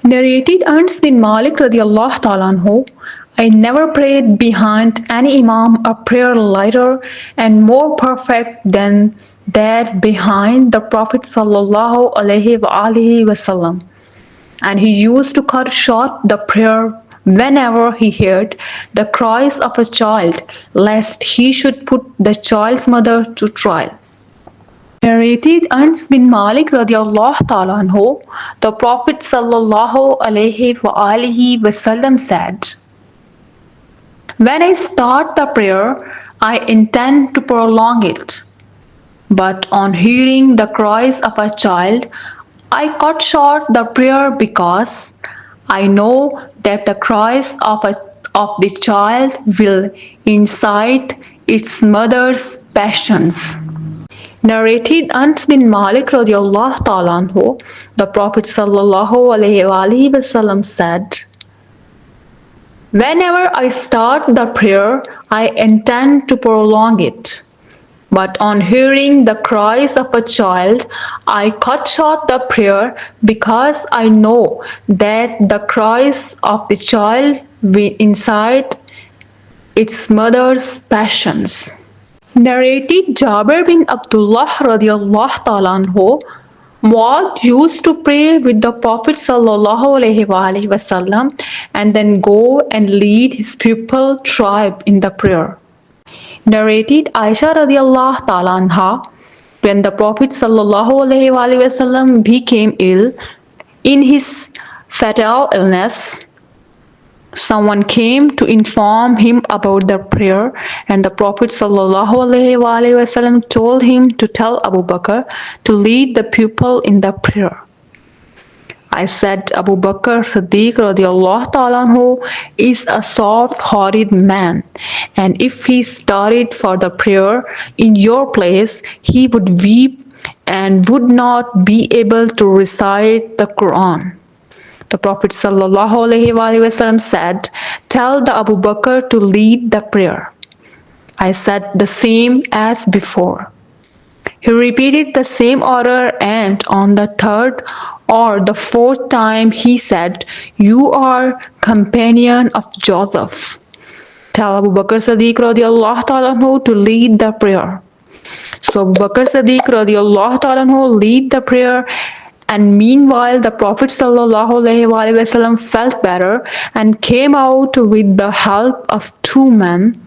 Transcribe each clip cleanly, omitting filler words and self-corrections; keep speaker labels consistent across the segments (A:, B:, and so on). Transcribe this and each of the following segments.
A: Narrated Anas bin Malik radiallahu ta'ala anhu, I never prayed behind any Imam a prayer lighter and more perfect than that behind the Prophet sallallahu alaihi wasallam. And he used to cut short the prayer whenever he heard the cries of a child, lest he should put the child's mother to trial. Narrated Anas bin Malik radiallahu ta'ala anhu, the Prophet sallallahu alaihi wasallam said, when I start the prayer, I intend to prolong it. But on hearing the cries of a child, I cut short the prayer because I know that the cries of the child will incite its mother's passions. Narrated Anas bin Malik radiallahu ta'ala anhu, the Prophet sallallahu alaihi wasallam said, whenever I start the prayer, I intend to prolong it. But on hearing the cries of a child, I cut short the prayer because I know that the cries of the child will incite its mother's passions. Narrated Jabir bin Abdullah radiallahu ta'ala anhu, Muad used to pray with the Prophet sallallahu alaihi wasallam and then go and lead his pupil tribe in the prayer. Narrated Aisha radiallahu ta'ala anha, when the Prophet sallallahu alaihi wasallam became ill in his fatal illness, someone came to inform him about the prayer, and the Prophet sallallahu alaihi wasallam told him to tell Abu Bakr to lead the pupil in the prayer. I said, Abu Bakr Siddiq radiallahu ta'ala anhu is a soft-hearted man, and if he started for the prayer in your place, he would weep and would not be able to recite the Quran. The Prophet sallallahu alaihi wasallam said, tell the Abu Bakr to lead the prayer. I said the same as before. He repeated the same order, and on the third or the fourth time he said, you are companion of Joseph. Tell Abu Bakr Siddiq radiallahu ta'ala anhu to lead the prayer. So Abu Bakr Siddiq radiallahu ta'ala anhu lead the prayer, and meanwhile the Prophet sallallahu alaihi wasallam felt better and came out with the help of two men,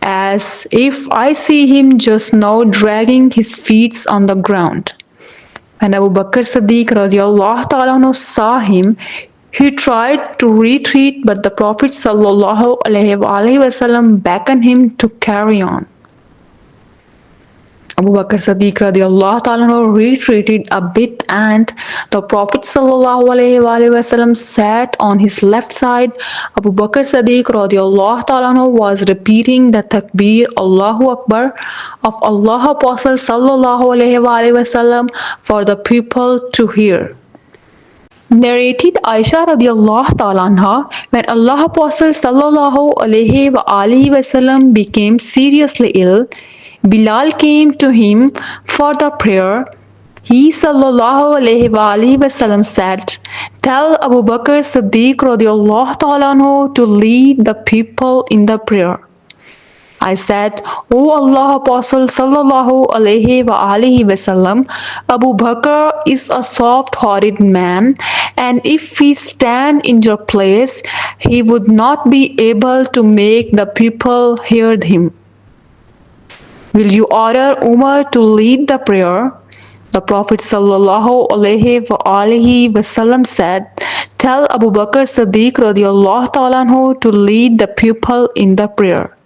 A: as if I see him just now dragging his feet on the ground. When Abu Bakr Siddiq radiallahu ta'ala anhu saw him, he tried to retreat, but the Prophet sallallahu alaihi wasallam beckoned him to carry on. Abu Bakr Siddiq radiallahu ta'ala anhu retreated a bit, and the Prophet sallallahu alaihi wasallam sat on his left side. Abu Bakr Siddiq radiallahu ta'ala anhu was repeating the takbir Allahu Akbar of Allah Apostle sallallahu alaihi wasallam for the people to hear. Narrated Aisha radiallahu ta'ala anha, when Allah Apostle sallallahu alaihi wasallam became seriously ill, Bilal came to him for the prayer. He sallallahu alaihi wasallam said, tell Abu Bakr Siddiq radiallahu ta'ala anhu to lead the people in the prayer. I said, O Allah Apostle sallallahu alaihi wasallam, Abu Bakr is a soft-hearted man, and if he stand in your place, he would not be able to make the people hear him. Will you order Umar to lead the prayer? The Prophet sallallahu alaihi wasallam said, tell Abu Bakr Siddiq radiallahu ta'ala anhu to lead the people in the prayer.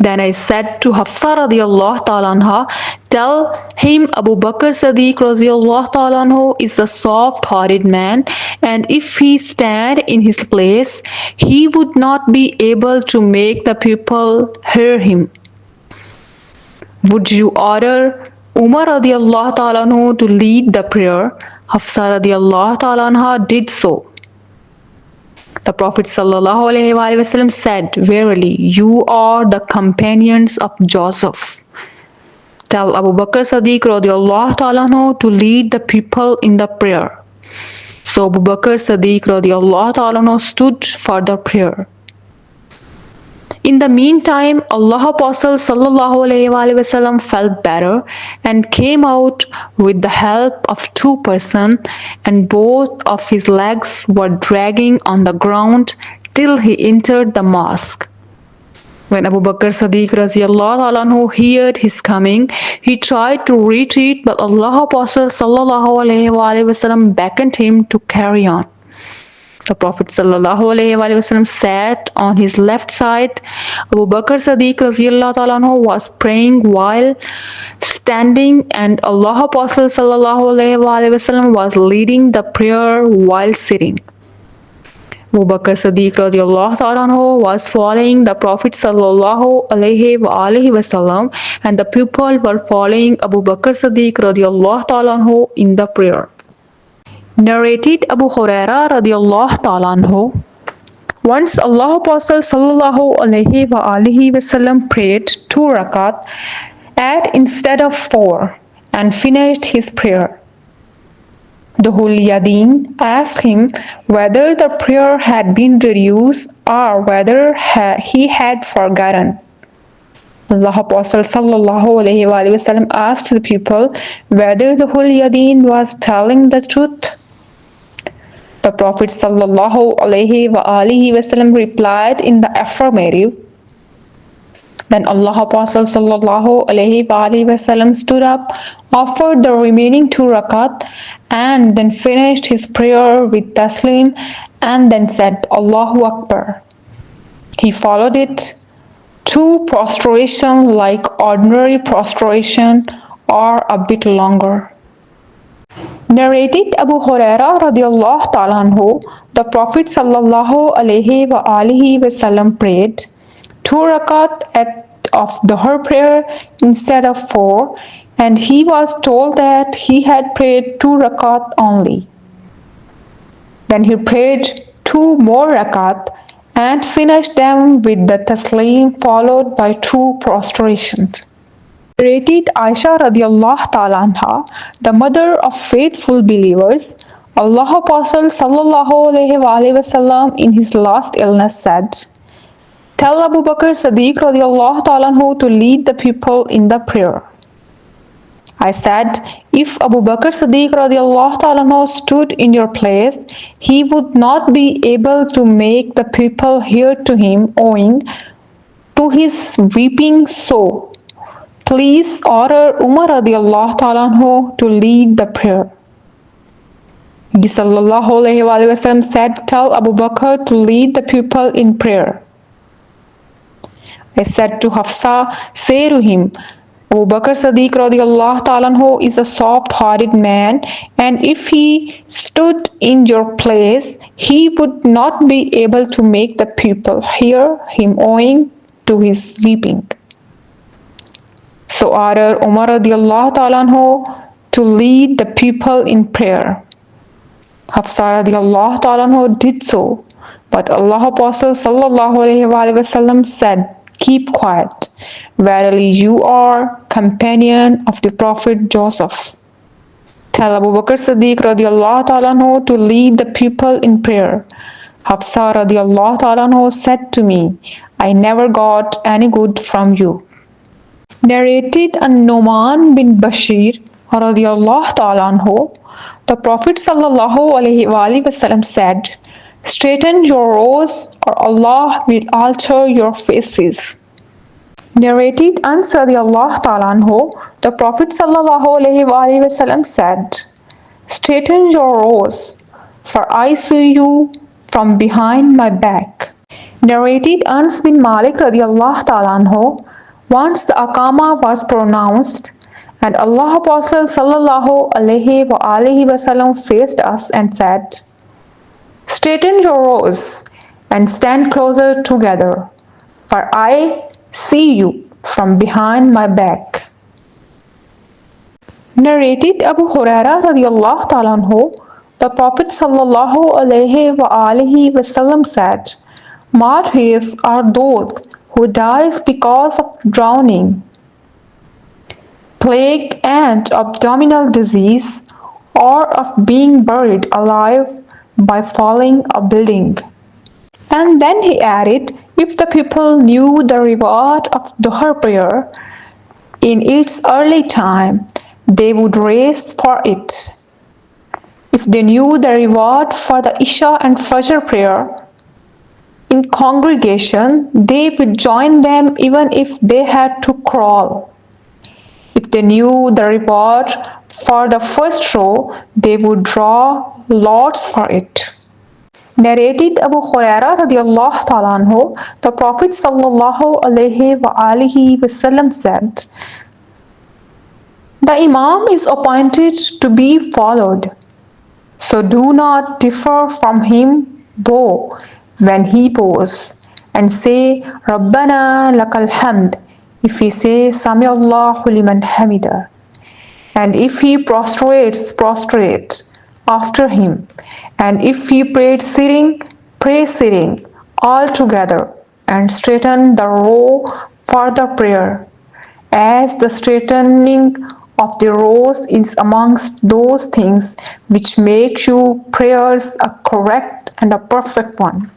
A: Then I said to Hafsa radiallahu ta'ala anha, tell him Abu Bakr Siddiq radiallahu ta'ala anhu is a soft-hearted man, and if he stand in his place, he would not be able to make the people hear him. Would you order Umar radiallahu ta'ala anhu to lead the prayer? Hafsa radiallahu ta'ala anha did so. The Prophet sallallahu alaihi wasallam said, verily, you are the companions of Joseph. Tell Abu Bakr Siddiq radiallahu ta'ala anhu to lead the people in the prayer. So Abu Bakr Siddiq radiallahu ta'ala anhu stood for the prayer. In the meantime, Allah Apostle sallallahu alaihi wasallam felt better and came out with the help of two persons, and both of his legs were dragging on the ground till he entered the mosque. When Abu Bakr Siddiq radiallahu anhu heard his coming, he tried to retreat, but Allah Apostle sallallahu alaihi wasallam beckoned him to carry on. The Prophet sallallahu alaihi wasallam sat on his left side. Abu Bakr Siddiq radiallahu anhu was praying while standing, and Allah Apostle sallallahu alaihi wasallam was leading the prayer while sitting. Abu Bakr Siddiq radiallahu anhu was following the Prophet sallallahu alaihi wasallam, and the people were following Abu Bakr Siddiq radiallahu anhu in the prayer. Narrated Abu Huraira radiallahu anhu. Once Allah Apostle sallallahu alaihi wasallam prayed 2 rakat at instead of 4 and finished his prayer. The Yadin asked him whether the prayer had been reduced or whether he had forgotten. Allah Apostle sallallahu alaihi wasallam asked the people whether the Yadin was telling the truth. The Prophet sallallahu alaihi wasallam replied in the affirmative. Then Allah Apostle sallallahu alaihi wasallam stood up, offered the remaining 2 rakat, and then finished his prayer with taslim, and then said Allahu Akbar. He followed it 2 prostration like ordinary prostration or a bit longer. Narrated Abu Huraira radiallahu ta'ala anhu, the Prophet sallallahu alaihi wasallam prayed 2 rakat of Dhuhr prayer instead of 4, and he was told that he had prayed 2 rakat only. Then he prayed 2 more rakat and finished them with the taslim followed by 2 prostrations. Narrated Aisha radiallahu ta'ala anha, the mother of faithful believers, Allah Apostle sallallahu alaihi wasallam in his last illness said, "Tell Abu Bakr Siddiq radiallahu ta'ala anhu to lead the people in the prayer." I said, if Abu Bakr Siddiq radiallahu ta'ala anhu stood in your place, he would not be able to make the people hear to him owing to his weeping, so please order Umar radiallahu ta'ala anhu to lead the prayer. He sallallahu alaihi wasallam said, tell Abu Bakr to lead the people in prayer. I said to Hafsa, say to him, Abu Bakr Siddiq radiallahu ta'ala anhu is a soft-hearted man, and if he stood in your place, he would not be able to make the people hear him owing to his weeping. So order Umar radiallahu ta'ala anhu to lead the people in prayer. Hafsa radiallahu ta'ala anhu did so, but Allah Apostle sallallahu alaihi wasallam said, keep quiet. Verily you are companion of the Prophet Joseph. Tell Abu Bakr Siddiq radiallahu ta'ala anhu to lead the people in prayer. Hafsa radiallahu ta'ala anhu said to me, I never got any good from you. Narrated an-Nu'man bin Bashir radiallahu ta'ala anhu, the Prophet sallallahu alaihi wasallam said, straighten your rows or Allah will alter your faces. Narrated Anas radiallahu ta'ala anhu, the Prophet sallallahu alaihi wasallam said, straighten your rows, for I see you from behind my back. Narrated Anas bin Malik radiallahu ta'ala anhu, once the Aqama was pronounced, and Allah Apostle sallallahu alaihi wasallam faced us and said, straighten your rows and stand closer together, for I see you from behind my back. Narrated Abu Huraira radiallahu ta'ala anhu, the Prophet sallallahu alaihi wasallam said, martyrs are those who dies because of drowning. plague and abdominal disease, or of being buried alive by falling a building. And then he added, if the people knew the reward of Dhuhr prayer in its early time, they would race for it. If they knew the reward for the Isha and Fajr prayer in congregation, they would join them even if they had to crawl. If they knew the reward for the first row, they would draw lots for it. Narrated Abu Huraira radiallahu ta'ala anhu, the Prophet sallallahu alaihi wasallam said, the Imam is appointed to be followed, so do not differ from him, bow when he bows, and say Rabbana lakal hamd if he says Sami Allahu liman hamida, and if he prostrates, prostrate after him, and if he prayed sitting, pray sitting all together, and straighten the row for the prayer, as the straightening of the rows is amongst those things which make your prayers a correct and a perfect one.